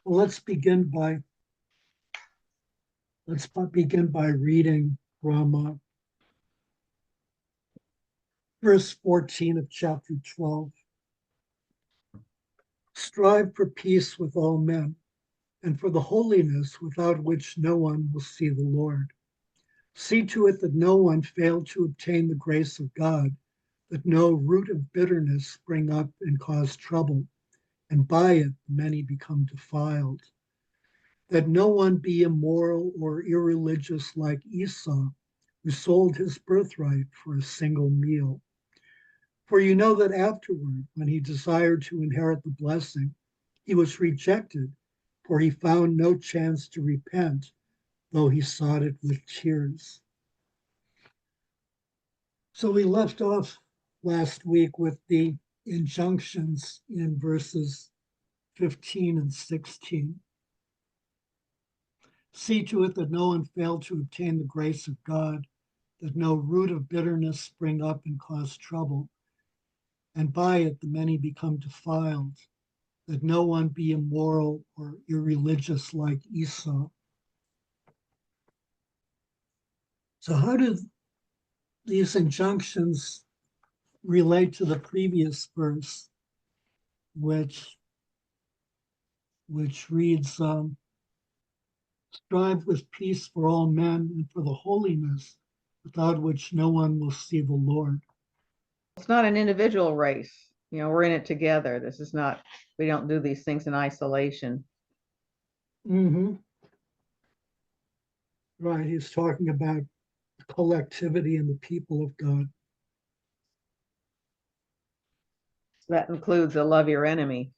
Well, let's begin by reading from verse 14 of chapter 12. Strive for peace with all men, and for the holiness without which no one will see the Lord. See to it that no one fail to obtain the grace of God, that no root of bitterness spring up and cause trouble, and by it many become defiled. That no one be immoral or irreligious like Esau, who sold his birthright for a single meal. For you know that afterward, when he desired to inherit the blessing, he was rejected, for he found no chance to repent, though he sought it with tears. So we left off last week with the injunctions in verses 15 and 16. See to it that no one fail to obtain the grace of God, that no root of bitterness spring up and cause trouble, and by it the many become defiled, that no one be immoral or irreligious like Esau. So, how do these injunctions relate to the previous verse, which reads, "Strive with peace for all men and for the holiness, without which no one will see the Lord." It's not an individual race. We're in it together. This is not, we don't do these things in isolation. Mm-hmm. Right. He's talking about collectivity and the people of God. That includes a love your enemy.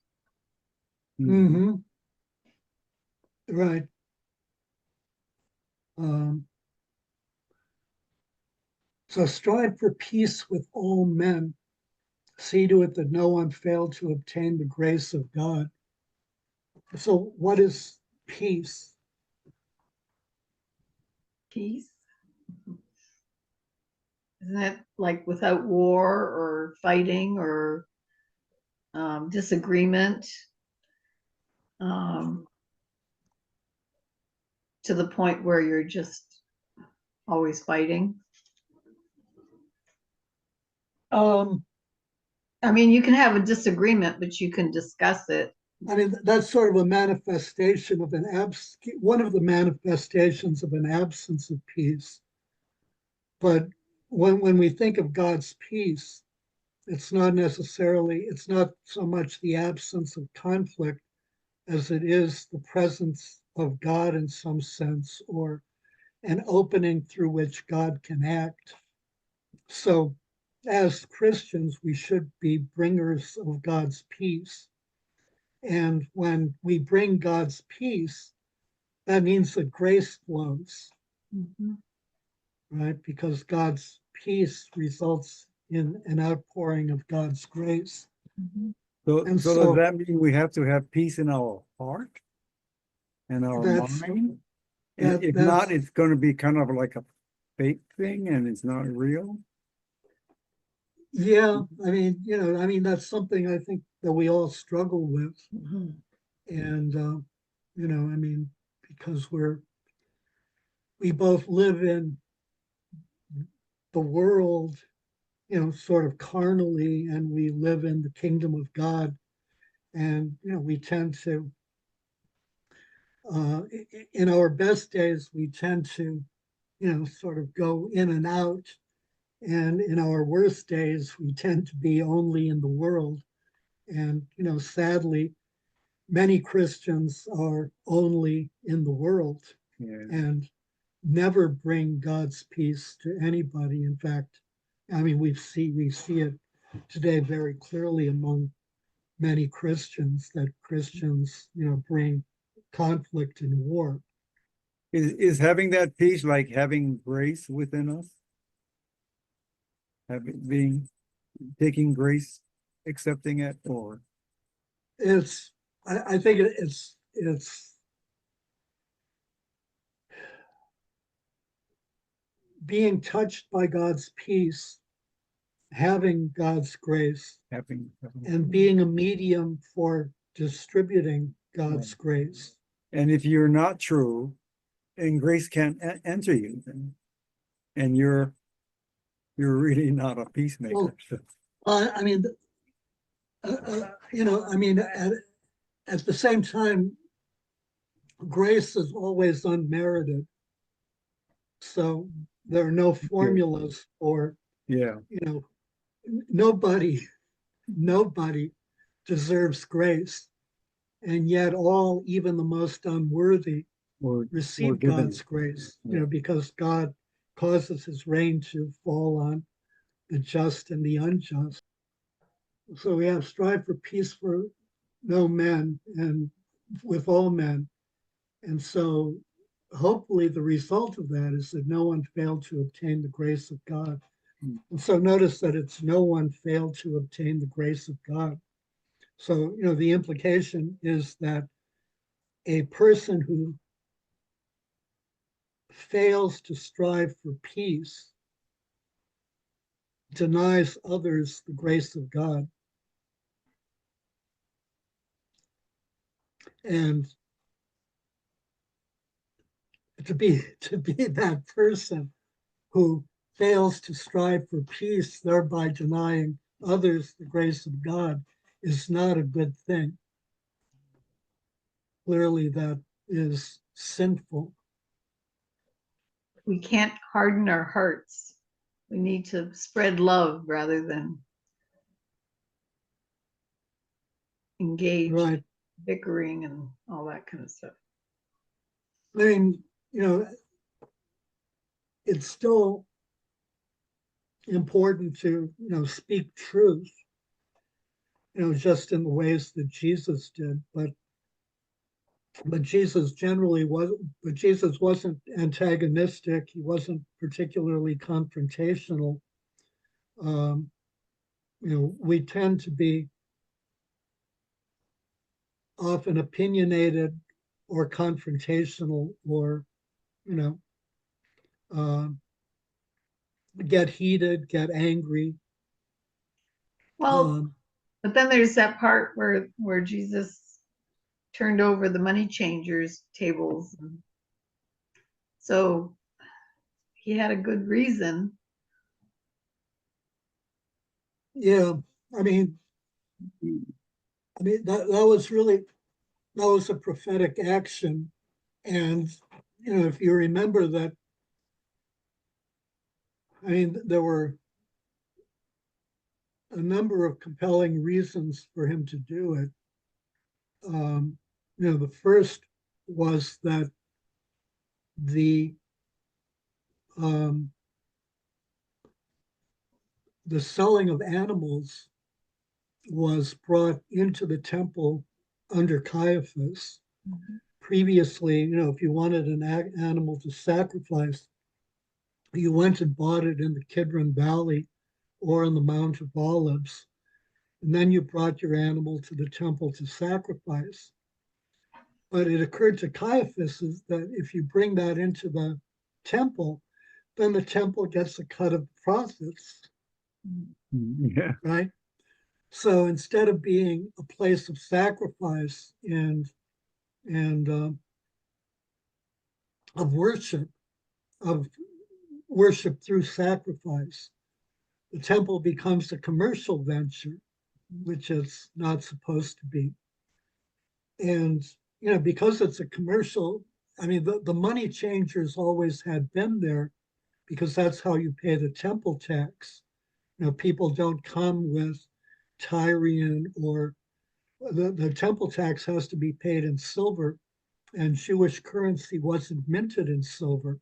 Mm-hmm. Right. Um, so strive for peace with all men. See to it that no one fail to obtain the grace of God. So, what is peace? Peace. Isn't that like without war or fighting or disagreement um, to the point where you're just always fighting? Um, I mean, you can have a disagreement, but you can discuss it. I mean, that's sort of a manifestation of one of the manifestations of an absence of peace. But when we think of God's peace, it's not so much the absence of conflict as it is the presence of God in some sense, or an opening through which God can act. So, as Christians, we should be bringers of God's peace. And when we bring God's peace, that means that grace flows, Mm-hmm. right? Because God's peace results in an outpouring of God's grace. Mm-hmm. So, And so does so that mean we have to have peace in our heart and our that's mind? And if that's not, it's going to be kind of like a fake thing and it's not real. yeah, that's something I think that we all struggle with. Mm-hmm. And because we both live in the world, sort of carnally, and we live in the kingdom of God. And, we tend to, in our best days, we tend to, sort of go in and out. And in our worst days, we tend to be only in the world. And, sadly, many Christians are only in the world Yeah. and never bring God's peace to anybody. In fact, I mean, we see it today very clearly among many Christians that Christians, bring conflict and war. Is having that peace like having grace within us? Taking grace, accepting it, or I think it's being touched by God's peace, having God's grace, having and being a medium for distributing God's grace. And if you're not true, and grace can't enter you, then, and you're really not a peacemaker. Well, So, I mean, I mean, at the same time, grace is always unmerited. So there are no formulas for, yeah, nobody deserves grace. And yet all, even the most unworthy, or receive given. God's grace, Yeah. because God causes his rain to fall on the just and the unjust. So we have strive for peace for no men and with all men. And so hopefully the result of that is that no one failed to obtain the grace of God. And so notice that it's no one failed to obtain the grace of God. So, the implication is that a person who fails to strive for peace denies others the grace of God. And to be that person who fails to strive for peace, thereby denying others the grace of God, is not a good thing. Clearly, that is sinful. We can't harden our hearts. We need to spread love rather than engage Right. bickering and all that kind of stuff. I mean, it's still important to, speak truth, just in the ways that Jesus did. But Jesus wasn't antagonistic. He wasn't particularly confrontational. We tend to be often opinionated or confrontational, or, uh, get heated, get angry. Well, but then there's that part where Jesus turned over the money changers' tables. So he had a good reason. Yeah, I mean, that was a prophetic action. And, if you remember that, there were a number of compelling reasons for him to do it. The first was that the um, the selling of animals was brought into the temple under Caiaphas. Mm-hmm. Previously, if you wanted an animal to sacrifice, you went and bought it in the Kidron Valley or on the Mount of Olives, and then you brought your animal to the temple to sacrifice. But it occurred to Caiaphas that if you bring that into the temple, then the temple gets a cut of the profits, Yeah. right? So instead of being a place of sacrifice and of worship, of worship through sacrifice, the temple becomes a commercial venture, which it's not supposed to be. And, because it's a commercial, the money changers always had been there because that's how you pay the temple tax. People don't come with Tyrian, or the temple tax has to be paid in silver, and Jewish currency wasn't minted in silver.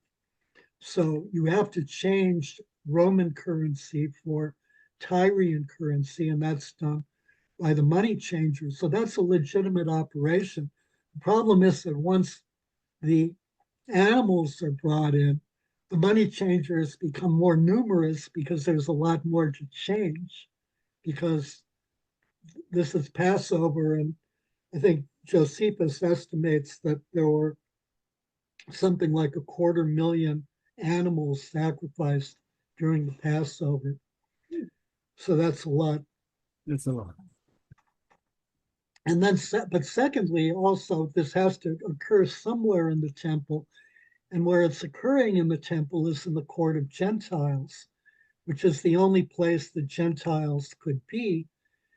So you have to change Roman currency for Tyrian currency, and that's done by the money changers. So that's a legitimate operation. The problem is that once the animals are brought in, the money changers become more numerous because there's a lot more to change, because this is Passover, and I think Josephus estimates that there were something like 250,000 animals sacrificed during the Passover. So that's a lot. It's a lot. And then, but secondly, also, this has to occur somewhere in the temple. And where it's occurring in the temple is in the court of Gentiles, which is the only place the Gentiles could be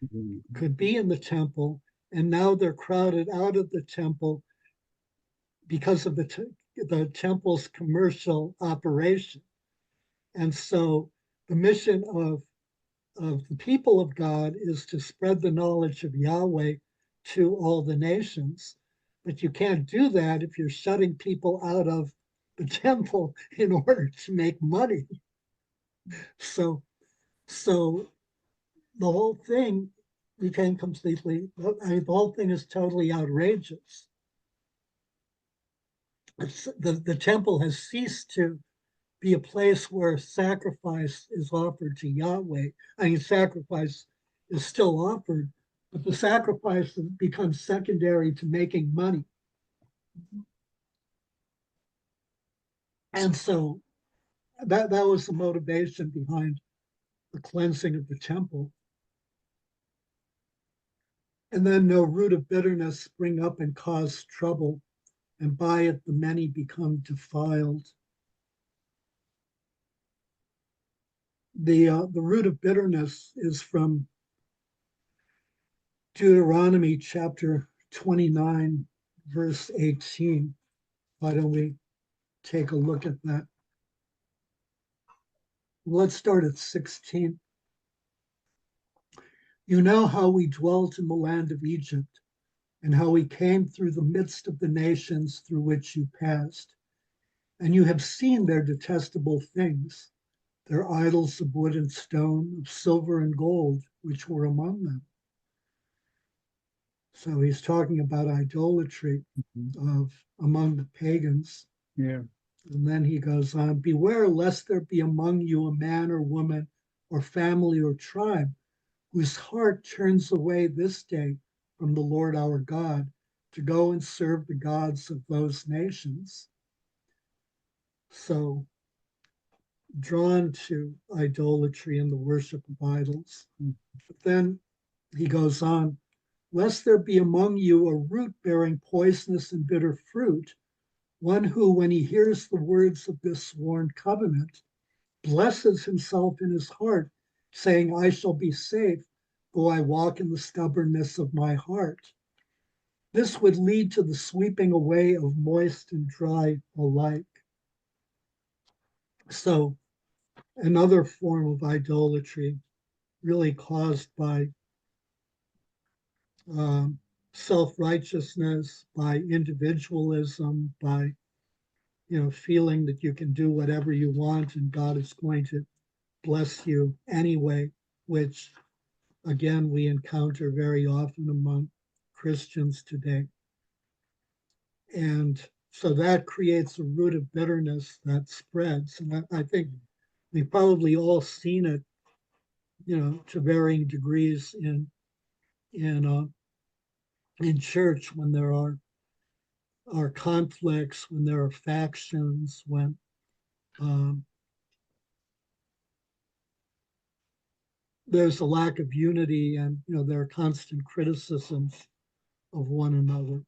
in the temple. And now they're crowded out of the temple because of the temple's commercial operation. And so the mission of the people of God is to spread the knowledge of Yahweh to all the nations. But you can't do that if you're shutting people out of the temple in order to make money. So, so the whole thing became completely, I mean, the whole thing is totally outrageous. The temple has ceased to be a place where sacrifice is offered to Yahweh. I mean, sacrifice is still offered, but the sacrifice becomes secondary to making money. And so that was the motivation behind the cleansing of the temple. And then no root of bitterness spring up and cause trouble, and by it the many become defiled. The root of bitterness is from Deuteronomy chapter 29, verse 18. Why don't we take a look at that? Let's start at 16. You know how we dwelt in the land of Egypt, and how we came through the midst of the nations through which you passed. And you have seen their detestable things, their idols of wood and stone, of silver and gold, which were among them. So he's talking about idolatry of among the pagans. Yeah. And then he goes on, beware lest there be among you a man or woman or family or tribe whose heart turns away this day from the Lord our God to go and serve the gods of those nations. So drawn to idolatry and the worship of idols. But then he goes on, lest there be among you a root bearing poisonous and bitter fruit, one who, when he hears the words of this sworn covenant, blesses himself in his heart, saying, I shall be safe, though I walk in the stubbornness of my heart. This would lead to the sweeping away of moist and dry alike. So, another form of idolatry, really caused by self-righteousness, by individualism, by feeling that you can do whatever you want and God is going to bless you anyway, which again we encounter very often among Christians today. And so that creates a root of bitterness that spreads. And I think we've probably all seen it, to varying degrees in church when there are conflicts, when there are factions, when there's a lack of unity, and there are constant criticisms of one another.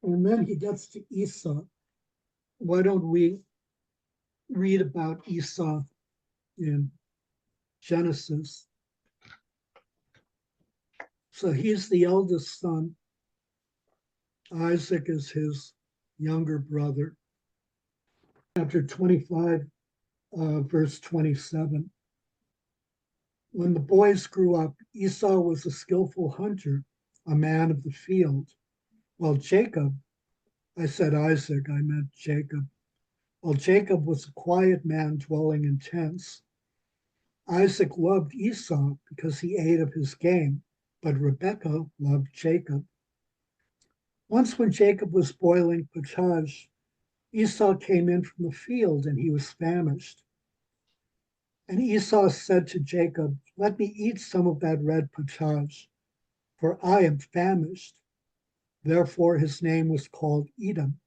And then he gets to Esau. Why don't we read about Esau in Genesis? So he's the eldest son. Isaac is his younger brother. Chapter 25, verse 27. When the boys grew up, Esau was a skillful hunter, a man of the field, while Jacob, I said Isaac, I meant Jacob, while Jacob was a quiet man dwelling in tents. Isaac loved Esau because he ate of his game, but Rebekah loved Jacob. Once when Jacob was boiling pottage, Esau came in from the field and he was famished. And Esau said to Jacob, let me eat some of that red pottage, for I am famished. Therefore his name was called Edom.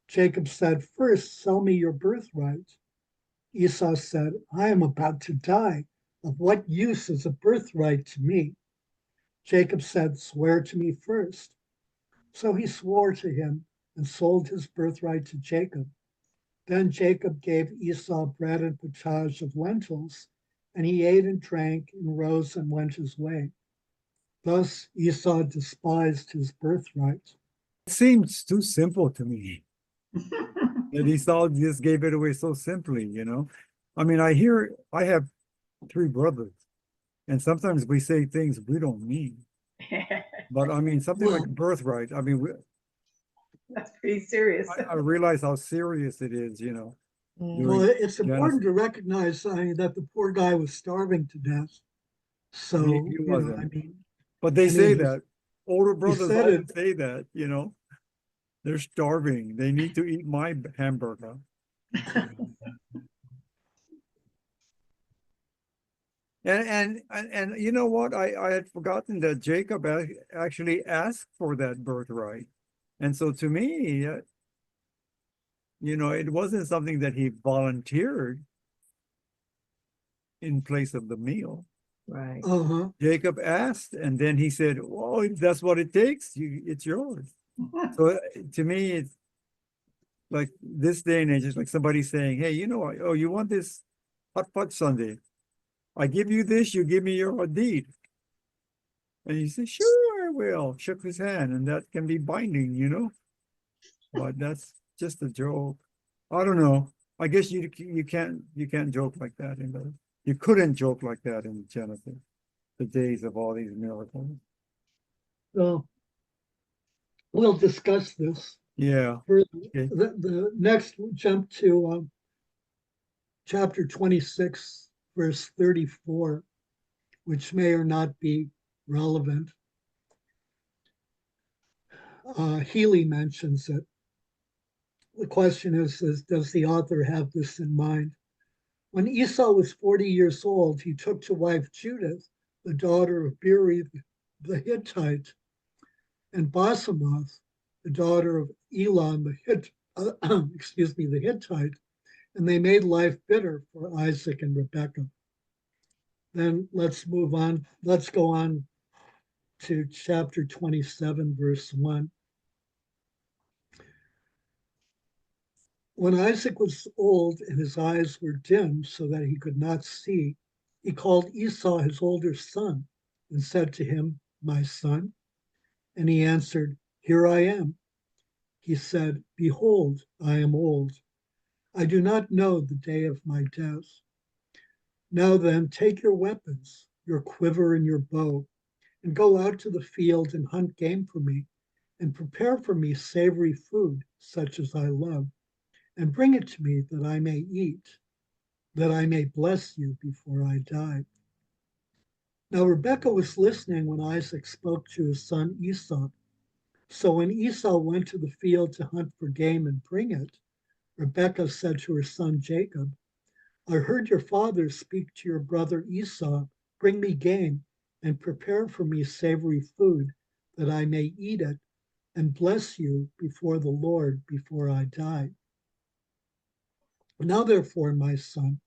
Jacob said, first sell me your birthright. Esau said, I am about to die. Of what use is a birthright to me? Jacob said, "Swear to me first." So he swore to him and sold his birthright to Jacob. Then Jacob gave Esau bread and pottage of lentils, and he ate and drank and rose and went his way. Thus Esau despised his birthright. It seems too simple to me that Esau just gave it away so simply, you know? I mean, I have 3 brothers, and sometimes we say things we don't mean. But I mean, something like Well- birthright, I mean, That's pretty serious. I realize how serious it is, you know. Well, it's important genocide. to recognize, that the poor guy was starving to death. So, He wasn't. But they I say mean, that. Older brothers said often it. say that, you know. They're starving. They need to eat my hamburger. And you know what? I had forgotten that Jacob actually asked for that birthright. And so to me, you know, it wasn't something that he volunteered in place of the meal. Right. Uh-huh. Jacob asked, and then he said, "Well, if that's what it takes, it's yours." So to me, it's like this day and age, it's like somebody saying, "Hey, you know, oh, you want this hot fudge sundae? I give you this, you give me your deed." And he said, "Sure, I will." Shook his hand, and that can be binding, you know. But that's just a joke. I don't know. I guess you can't joke like that you couldn't joke like that in Genesis, the days of all these miracles. So we'll discuss this Yeah. further. Okay. The next, we'll jump to chapter 26, verse 34, which may or not be relevant. Healy mentions it. The question is, does the author have this in mind? When Esau was 40 years old, he took to wife Judith, the daughter of Beri the Hittite, and Basemath, the daughter of Elon the the Hittite, and they made life bitter for Isaac and Rebekah. Then let's move on. Let's go on to chapter 27, verse 1. When Isaac was old and his eyes were dim so that he could not see, he called Esau his older son and said to him, "My son." And he answered, "Here I am." He said, "Behold, I am old. I do not know the day of my death. Now then, take your weapons, your quiver and your bow, and go out to the field and hunt game for me, and prepare for me savory food, such as I love, and bring it to me that I may eat, that I may bless you before I die." Now Rebekah was listening when Isaac spoke to his son Esau. So when Esau went to the field to hunt for game and bring it, Rebekah said to her son Jacob, "I heard your father speak to your brother Esau, bring me game and prepare for me savory food, that I may eat it and bless you before the Lord before I die. Now therefore, my son,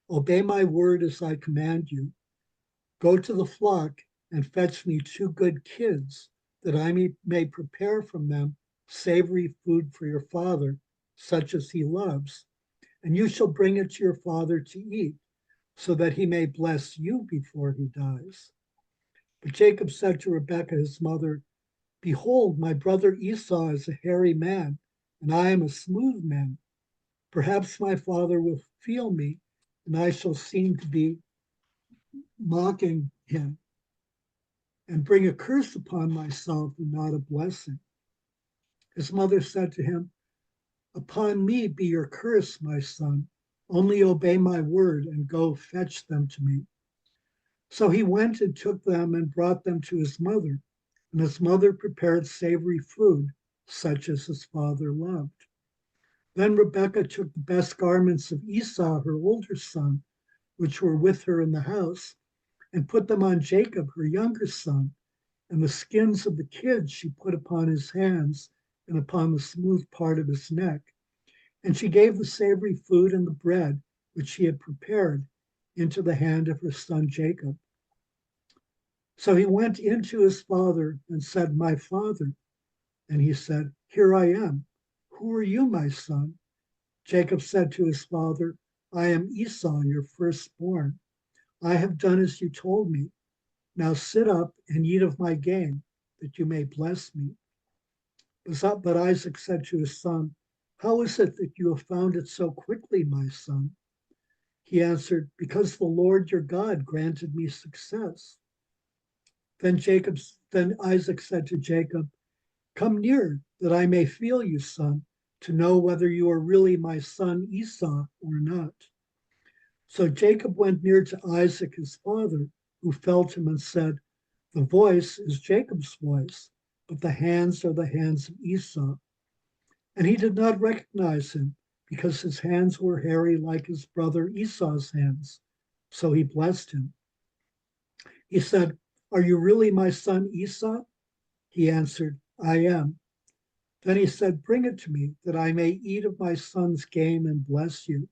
obey my word as I command you. Go to the flock and fetch me 2 good kids, that I may prepare from them savory food for your father, such as he loves, and you shall bring it to your father to eat, so that he may bless you before he dies." But Jacob said to Rebekah his mother, "Behold, my brother Esau is a hairy man, and I am a smooth man. Perhaps my father will feel me, and I shall seem to be mocking him, and bring a curse upon myself and not a blessing." His mother said to him, "Upon me be your curse, my son. Only obey my word and go fetch them to me." So he went and took them and brought them to his mother, and his mother prepared savory food, such as his father loved. Then Rebekah took the best garments of Esau, her older son, which were with her in the house, and put them on Jacob, her younger son, and the skins of the kids she put upon his hands and upon the smooth part of his neck. And she gave the savory food and the bread which she had prepared into the hand of her son Jacob. So he went into his father and said, "My father." And he said, "Here I am. Who are you, my son?" Jacob said to his father, "I am Esau, your firstborn. I have done as you told me. Now sit up and eat of my game, that you may bless me." But Isaac said to his son, "How is it that you have found it so quickly, my son?" He answered, "Because the Lord your God granted me success." Then Isaac said to Jacob, "Come near, that I may feel you, son, to know whether you are really my son Esau or not." So Jacob went near to Isaac his father, who felt him and said, "The voice is Jacob's voice, but the hands are the hands of Esau." And he did not recognize him, because his hands were hairy like his brother Esau's hands. So he blessed him. He said, "Are you really my son Esau?" He answered, "I am." Then he said, "Bring it to me, that I may eat of my son's game and bless you."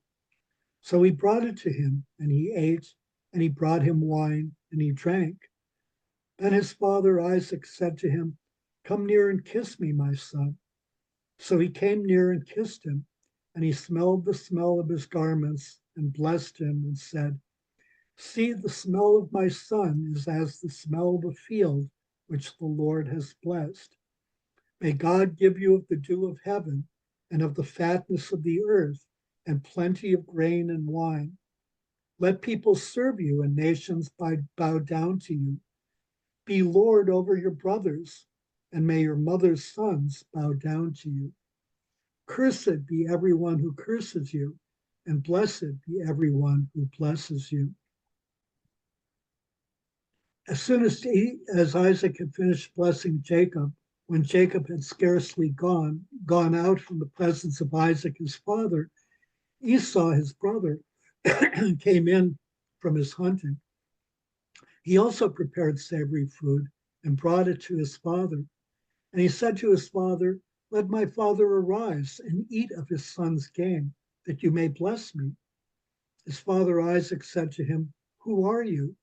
So he brought it to him, and he ate, and he brought him wine, and he drank. Then his father Isaac said to him, "Come near and kiss me, my son." So he came near and kissed him, and he smelled the smell of his garments and blessed him and said, "See, the smell of my son is as the smell of a field which the Lord has blessed. May God give you of the dew of heaven and of the fatness of the earth and plenty of grain and wine. Let people serve you and nations bow down to you. Be Lord over your brothers, and may your mother's sons bow down to you. Cursed be everyone who curses you, and blessed be everyone who blesses you." As soon as Isaac had finished blessing Jacob, when Jacob had scarcely gone out from the presence of Isaac his father, Esau his brother came in from his hunting. He also prepared savory food and brought it to his father. And he said to his father, "Let my father arise and eat of his son's game, that you may bless me." His father Isaac said to him, "Who are you?"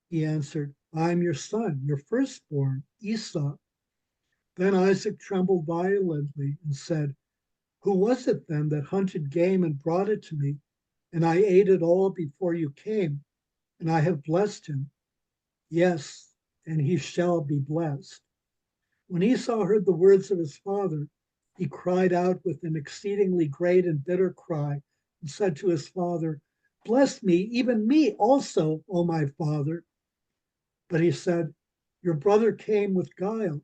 He answered, "I am your son, your firstborn, Esau." Then Isaac trembled violently and said, "Who was it then that hunted game and brought it to me? And I ate it all before you came, and I have blessed him. Yes, and he shall be blessed." When Esau heard the words of his father, he cried out with an exceedingly great and bitter cry and said to his father, "Bless me, even me also, O my father." But he said, "Your brother came with guile,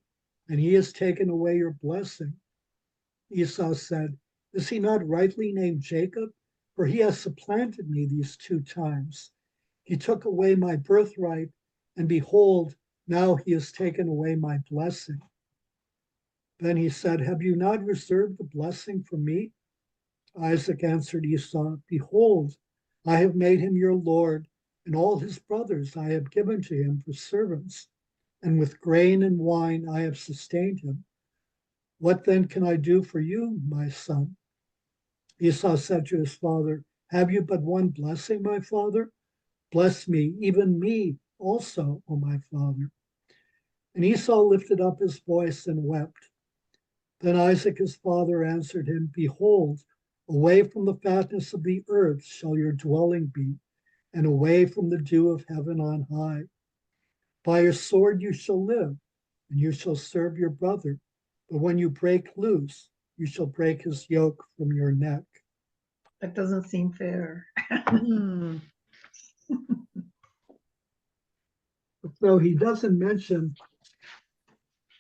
and he has taken away your blessing." Esau said, "Is he not rightly named Jacob? For he has supplanted me these 2 times. He took away my birthright, and behold, now he has taken away my blessing." Then he said, "Have you not reserved the blessing for me?" Isaac answered Esau, "Behold, I have made him your lord, and all his brothers I have given to him for servants, and with grain and wine I have sustained him. What then can I do for you, my son?" Esau said to his father, "Have you but one blessing, my father? Bless me, even me also, O my father." And Esau lifted up his voice and wept. Then Isaac his father answered him, "Behold, away from the fatness of the earth shall your dwelling be, and away from the dew of heaven on high. By your sword you shall live, and you shall serve your brother. But when you break loose, you shall break his yoke from your neck." That doesn't seem fair. Hmm. So he doesn't mention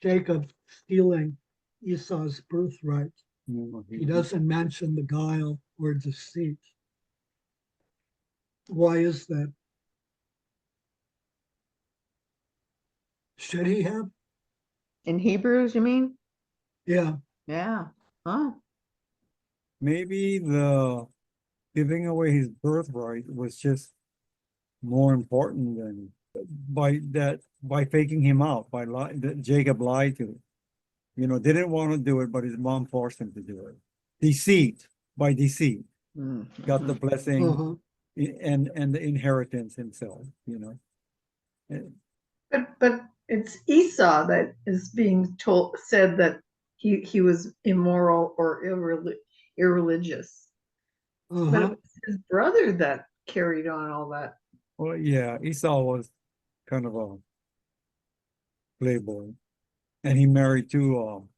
Jacob stealing Esau's birthright. He doesn't mention the guile or deceit. Why is that? Should he have? In Hebrews, you mean? Yeah. Yeah. Huh. Maybe the giving away his birthright was just more important than by faking him out, that Jacob lied to, didn't want to do it, but his mom forced him to do it. By deceit, got the blessing Uh-huh. and the inheritance himself, And But it's Esau that is being said that he was immoral or irreligious. But it Uh-huh. was his brother that carried on all that. Well, yeah, Esau was kind of a playboy, and he married two.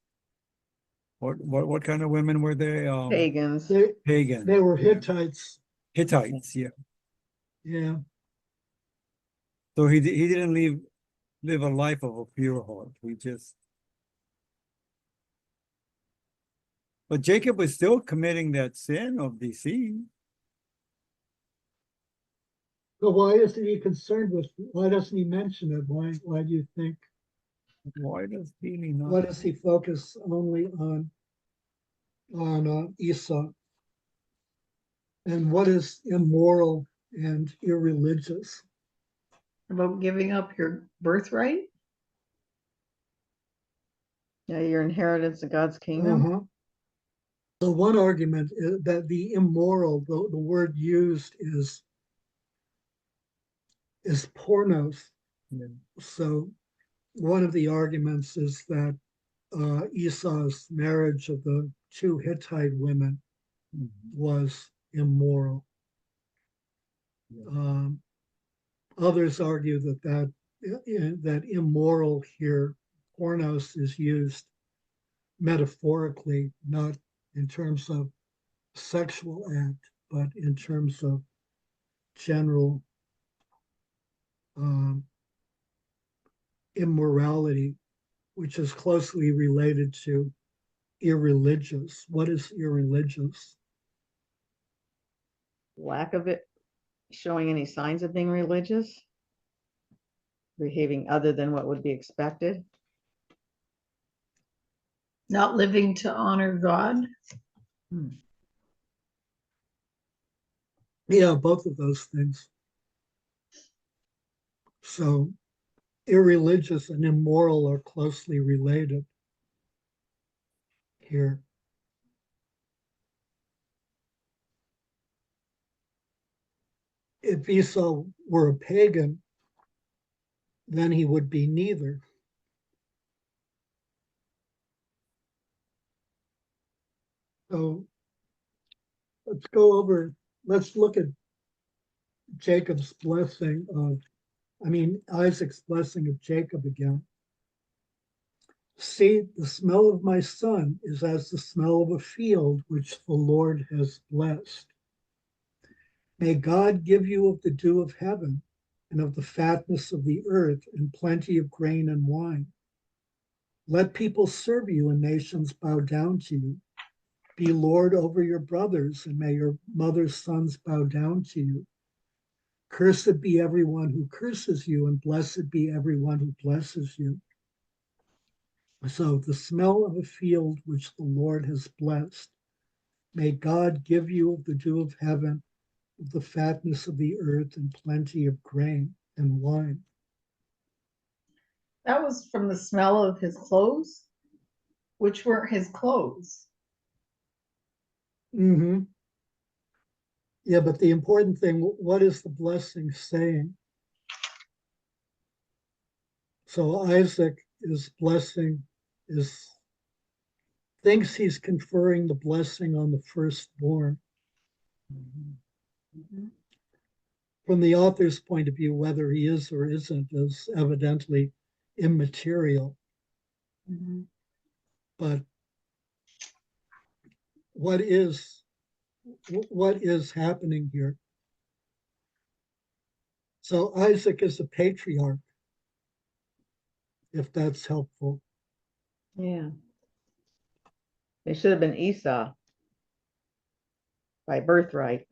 What kind of women were they? Pagans. They Pagan. they were Yeah. Hittites. Hittites. Yeah. Yeah. So he didn't live a life of a pure heart. He just. But Jacob was still committing that sin of deceit. But why isn't he concerned with? Why doesn't he mention it? Why do you think? Why does he not? Why does he focus only on Esau? And what is immoral and irreligious? About giving up your birthright? Yeah, your inheritance of God's kingdom. Uh-huh. So one argument is that the immoral, the word used is pornos. Yeah. So one of the arguments is that Esau's marriage of the two Hittite women Mhm. was immoral. Yeah. Others argue that immoral here, pornos, is used metaphorically, not in terms of sexual act, but in terms of general um, immorality, which is closely related to irreligious. What is irreligious? Lack of it showing any signs of being religious, behaving other than what would be expected. Not living to honor God? Yeah, both of those things. So irreligious and immoral are closely related here. If Esau were a pagan, then he would be neither. So let's look at Jacob's blessing of, Isaac's blessing of Jacob again. See, the smell of my son is as the smell of a field which the Lord has blessed. May God give you of the dew of heaven and of the fatness of the earth and plenty of grain and wine. Let people serve you and nations bow down to you. Be Lord over your brothers, and may your mother's sons bow down to you. Cursed be everyone who curses you, and blessed be everyone who blesses you. So the smell of a field which the Lord has blessed. May God give you of the dew of heaven, of the fatness of the earth, and plenty of grain and wine. That was from the smell of his clothes, which weren't his clothes. Mm-hmm. Yeah, but the important thing, what is the blessing saying? So Isaac is thinks he's conferring the blessing on the firstborn. Mhm. From the author's point of view, whether he is or isn't is evidently immaterial. Mhm. But what is happening here? So Isaac is a patriarch, if that's helpful. Yeah. It should have been Esau by birthright,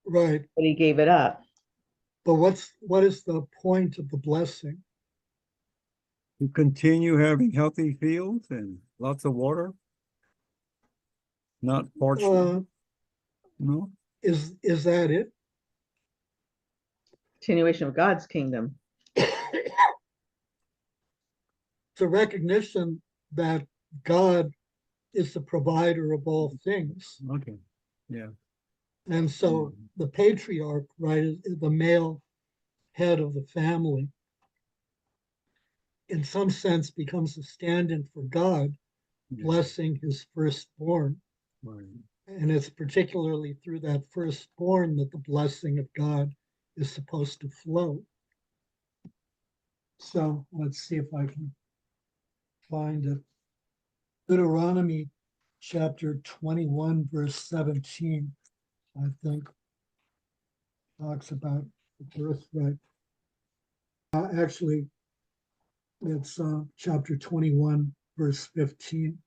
Right. but he gave it up. But what is the point of the blessing? To continue having healthy fields and lots of water, not parched. No. Is that it? Continuation of God's kingdom. It's a recognition that God is the provider of all things. Okay. Yeah. And so the patriarch, right, the male head of the family, in some sense becomes a stand-in for God, blessing his firstborn. Right. And it's particularly through that firstborn that the blessing of God is supposed to flow. So let's see if I can find it. Deuteronomy chapter 21, verse 17, I think, talks about the birthright. Actually, it's chapter 21, verse 15.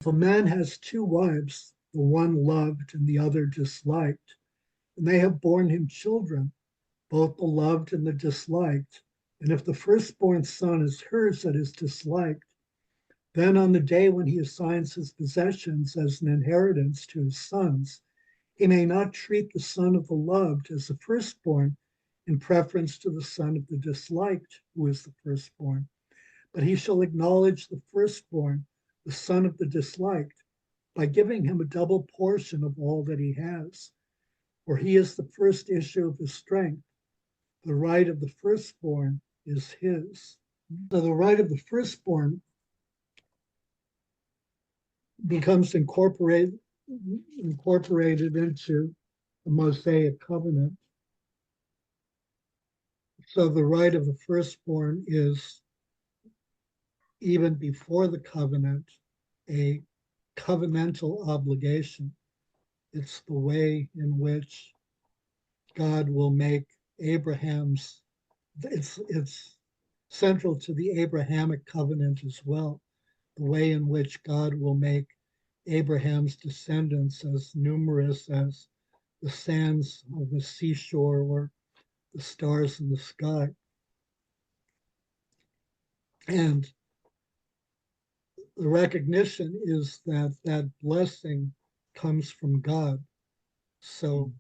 If a man has two wives, the one loved and the other disliked, and they have borne him children, both the loved and the disliked, and if the firstborn son is hers that is disliked, then on the day when he assigns his possessions as an inheritance to his sons, he may not treat the son of the loved as the firstborn in preference to the son of the disliked, who is the firstborn, but he shall acknowledge the firstborn, the son of the disliked, by giving him a double portion of all that he has. For he is the first issue of his strength. The right of the firstborn is his. So the right of the firstborn becomes incorporated into the Mosaic covenant. So the right of the firstborn is, even before the covenant, a covenantal obligation. It's the way in which God will make Abraham's, it's central to the Abrahamic covenant as well, the way in which God will make Abraham's descendants as numerous as the sands of the seashore or the stars in the sky. And the recognition is that that blessing comes from God. So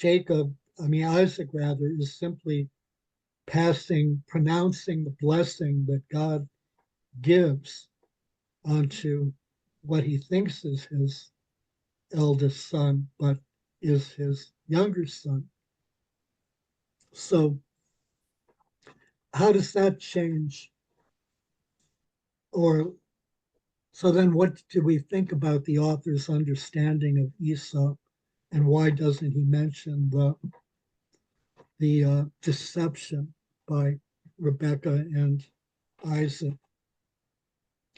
Isaac rather, is simply pronouncing the blessing that God gives onto what he thinks is his eldest son, but is his younger son. So how does that change? Or so then what do we think about the author's understanding of Esau, and why doesn't he mention the deception by Rebecca and Isaac,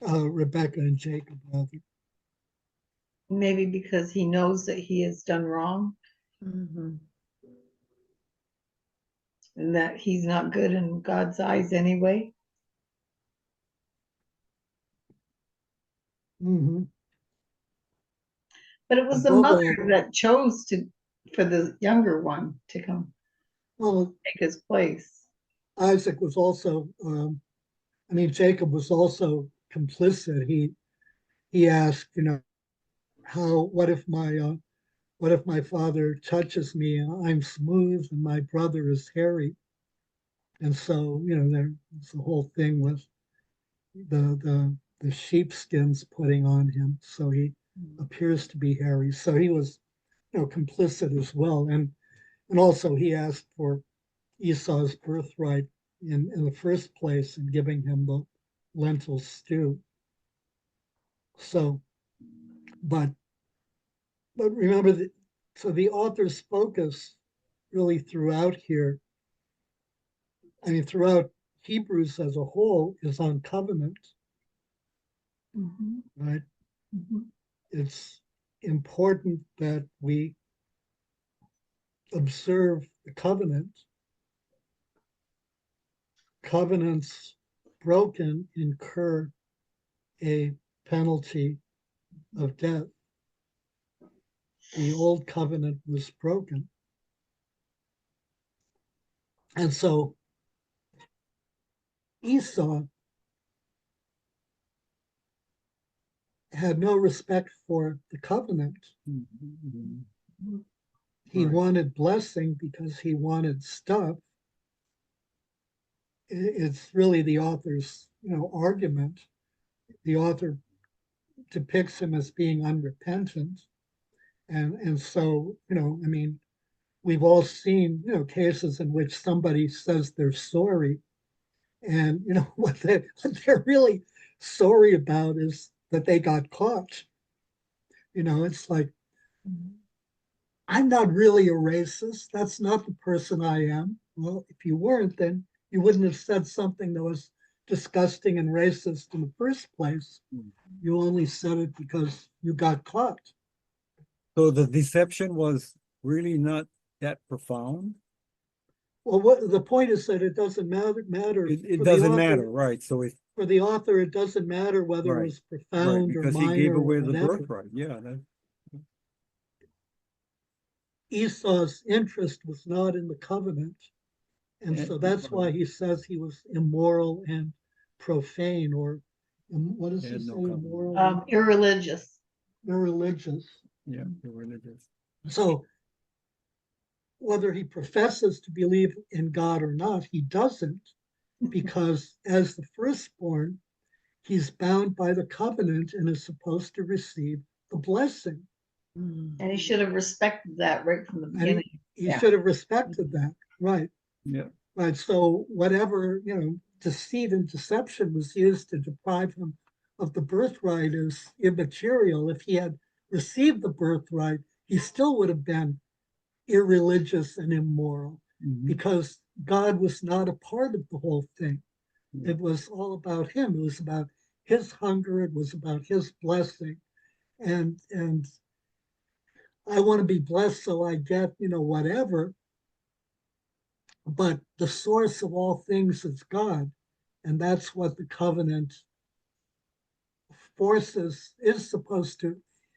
Rebecca and Jacob, rather? Maybe because he knows that he has done wrong Mhm. and that he's not good in God's eyes anyway. Mm-hmm. But it was the Above mother all, that chose for the younger one to come well, take his place. Isaac was also, Jacob was also complicit. He asked, what if my father touches me and I'm smooth and my brother is hairy? And so, there's the whole thing with the sheepskins putting on him. So he appears to be hairy. So he was, complicit as well. And also he asked for Esau's birthright in the first place and giving him the lentil stew. So, but remember that, so the author's focus really throughout here, throughout Hebrews as a whole, is on covenant, Mm-hmm. right? Mm-hmm. It's important that we observe the covenant. Covenants broken incur a penalty of death. The old covenant was broken. And so Esau had no respect for the covenant. Mm-hmm. He Right. wanted blessing because he wanted stuff. It's really the author's, argument. The author depicts him as being unrepentant. And so, we've all seen, cases in which somebody says they're sorry, and what they're really sorry about is that they got caught. It's like, I'm not really a racist. That's not the person I am. Well, if you weren't, then you wouldn't have said something that was disgusting and racist in the first place. You only said it because you got caught. So the deception was really not that profound. Well, what the point is that it doesn't matter. It For the doesn't author- matter, right? So it, For the author, it doesn't matter whether it Right, was right, profound or because he gave minor or away the whatever. birthright. Yeah, that, Esau's interest was not in the covenant. And so that's why he says he was immoral and profane, or what does He he had say? no covenant. Immoral, and Irreligious. irreligious. yeah, the religious. So whether he professes to believe in God or not, he doesn't, because as the firstborn, he's bound by the covenant and is supposed to receive the blessing. And he should have respected that right from the And beginning. he Yeah. should have respected that, right? Yeah, Right. So whatever, deceit and deception was used to deprive him of the birthright is immaterial. If he had received the birthright, he still would have been irreligious and immoral, because God was not a part of the whole thing. It was all about him. It was about his hunger. It was about his blessing. And I want to be blessed, so I get, whatever. But the source of all things is God. And that's what the covenant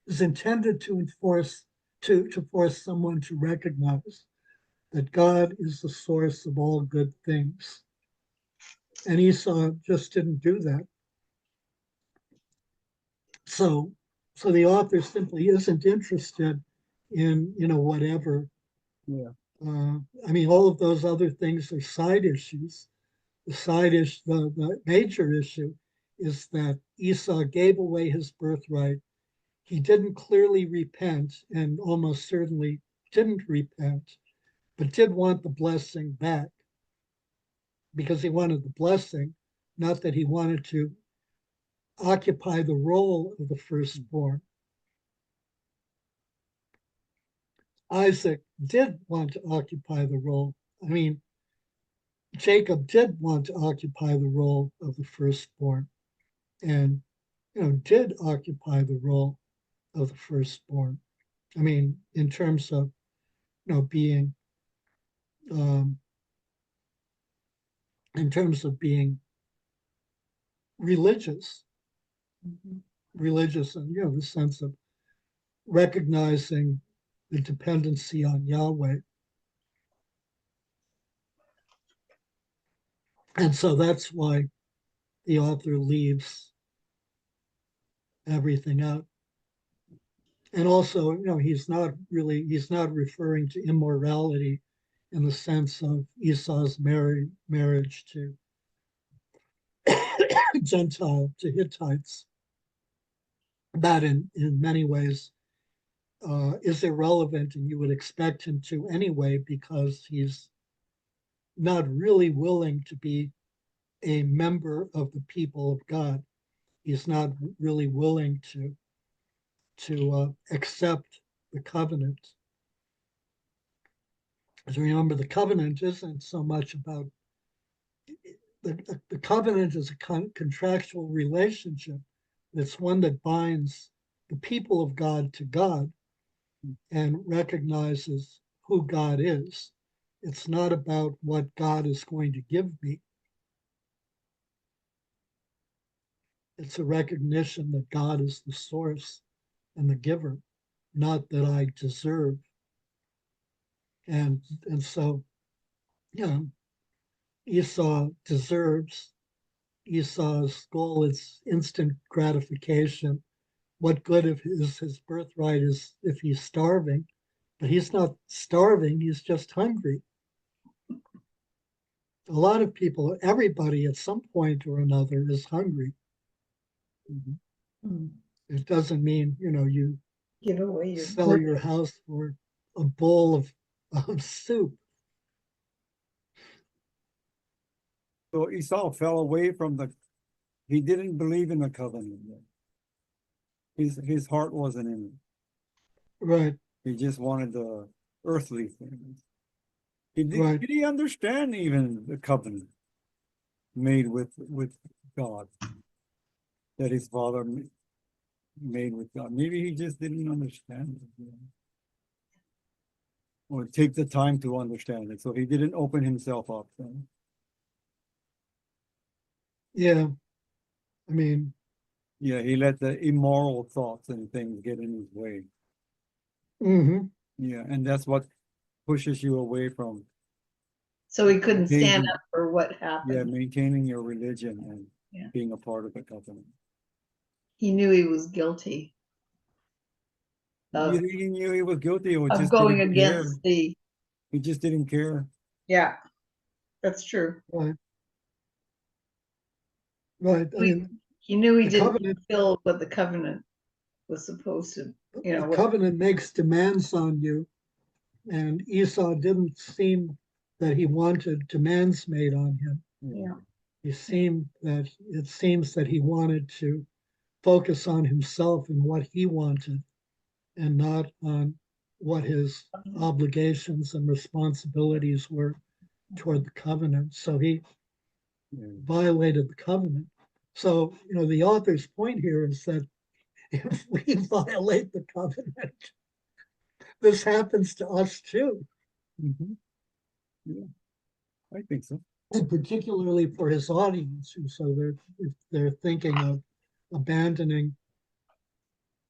is intended to enforce, to force someone to recognize that God is the source of all good things. And Esau just didn't do that. So the author simply isn't interested in, whatever. yeah. All of those other things are side issues. The major issue is that Esau gave away his birthright. He didn't clearly repent, and almost certainly didn't repent, but did want the blessing back, because he wanted the blessing, not that he wanted to occupy the role of the firstborn. Isaac did want to occupy the role. Jacob did want to occupy the role of the firstborn, and did occupy the role of the firstborn. In terms of being in terms of being religious, religious, and the sense of recognizing the dependency on Yahweh. And so that's why the author leaves everything out. And also, he's not referring to immorality in the sense of Esau's marriage to Gentile, to Hittites. That in many ways is irrelevant, and you would expect him to anyway, because he's not really willing to be a member of the people of God. He's not really willing to accept the covenant. As remember, the covenant isn't so much about the covenant is a contractual relationship. It's one that binds the people of God to God and recognizes who God is. It's not about what God is going to give me. It's a recognition that God is the source and the giver, not that I deserve. And so, Esau deserves. Esau's goal is instant gratification. What good if his birthright is if he's starving? But he's not starving, he's just hungry. A lot of people, everybody at some point or another is hungry. It doesn't mean, you Give away your sell your house for a bowl of of soup. So Esau fell away from he didn't believe in the covenant yet. His heart wasn't in it. Right, He just wanted the earthly things. Right. Did he understand even the covenant made with God that his father made with God? Maybe he just didn't understand it, you know, or take the time to understand it. So he didn't open himself up. yeah. I mean, Yeah, he let the immoral thoughts and things get in his way. mhm, Yeah, and that's what pushes you away from So he couldn't stand Maintaining- up for what happened. maintaining your religion and Yeah. being a part of the covenant. He knew he was guilty of, You think he knew he was guilty or of just going didn't care? against the, He just didn't care. yeah, that's true. right. Right, I mean, He knew he the didn't covenant, fulfill what the covenant was supposed to, you know, the what, covenant makes demands on you, and Esau didn't seem that he wanted demands made on him. yeah. It seems that he wanted to focus on himself and what he wanted, and not on what his obligations and responsibilities were toward the covenant. So he Yeah. violated the covenant. So, the author's point here is that if we violate the covenant, this happens to us too, Mhm. Yeah, I think so. and particularly for his audience. And so if they're thinking of abandoning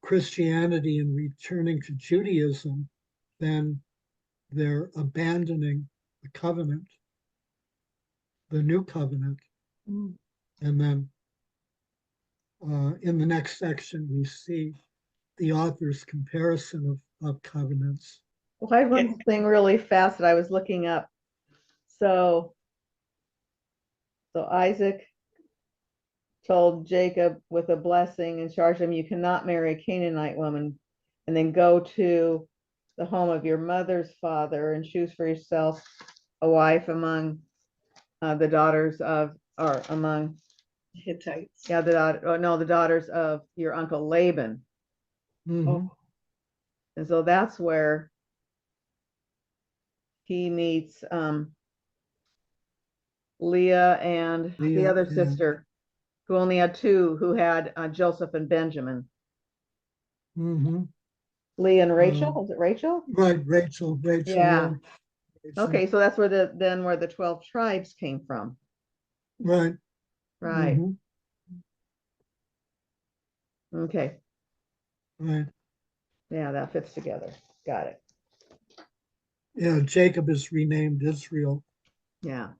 Christianity and returning to Judaism, then they're abandoning the covenant, the new covenant. Mm. And then in the next section, we see the author's comparison of covenants. Well, I had one thing really fast that I was looking up. So Isaac told Jacob with a blessing and charged him, you cannot marry a Canaanite woman, and then go to the home of your mother's father and choose for yourself a wife among the daughters of, or among, Hittites. yeah, the daughters of your uncle Laban. Mhm. And so that's where he meets Leah and the Leah, other yeah. sister, who only had two, who had Joseph and Benjamin. Mhm. Leah and Rachel, was it Rachel? Right, Rachel, Yeah. Rachel. Okay, so that's where the 12 tribes came from. Right. Right. Mhm. Okay. Right. Yeah, that fits together. Got it. Yeah, Jacob is renamed Israel. Yeah.